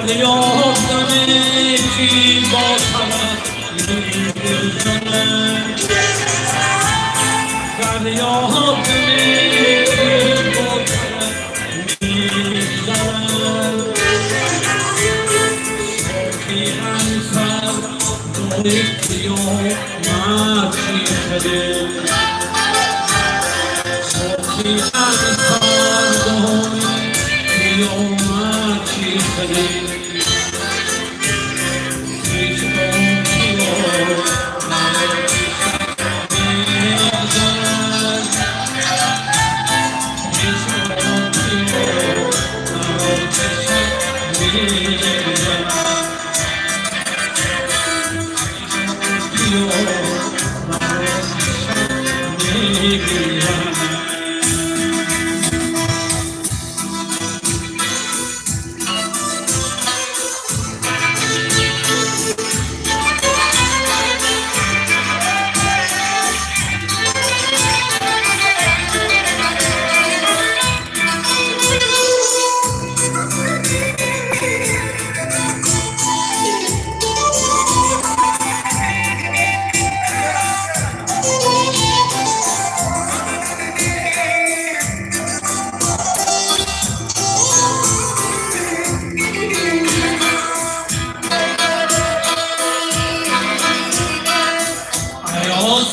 فریادم کی با طرف میزنه فریادم کی با طرف میزنه صوفی انسر دوی قیامت میخده صوفی انسر دوی قیامت میخده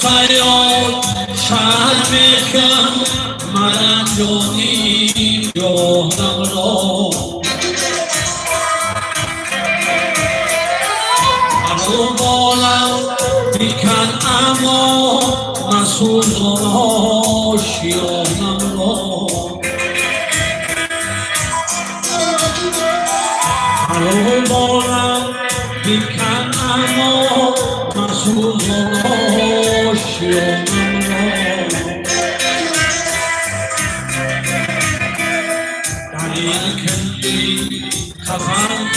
فریاد شرم کن من جانی جانم را ابرو بالم بیکن اما مسوزان آشیانم را ابرو بالم بیکن اما مسوزان آشیانم را در این کلی خفن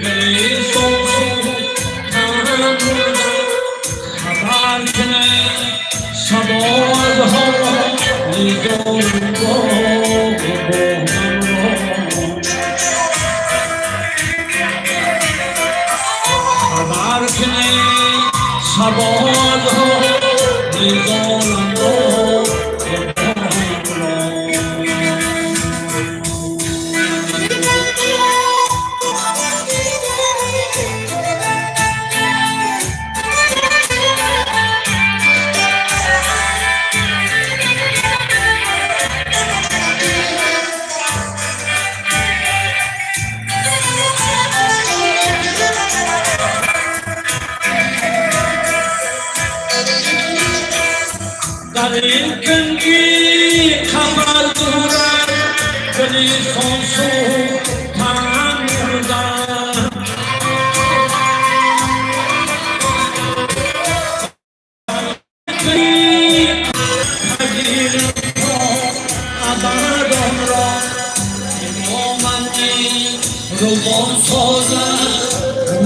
گلی سوزو تنم خبر کنه سبازها لیدون با بانم را خبر کنه سبازها لیدون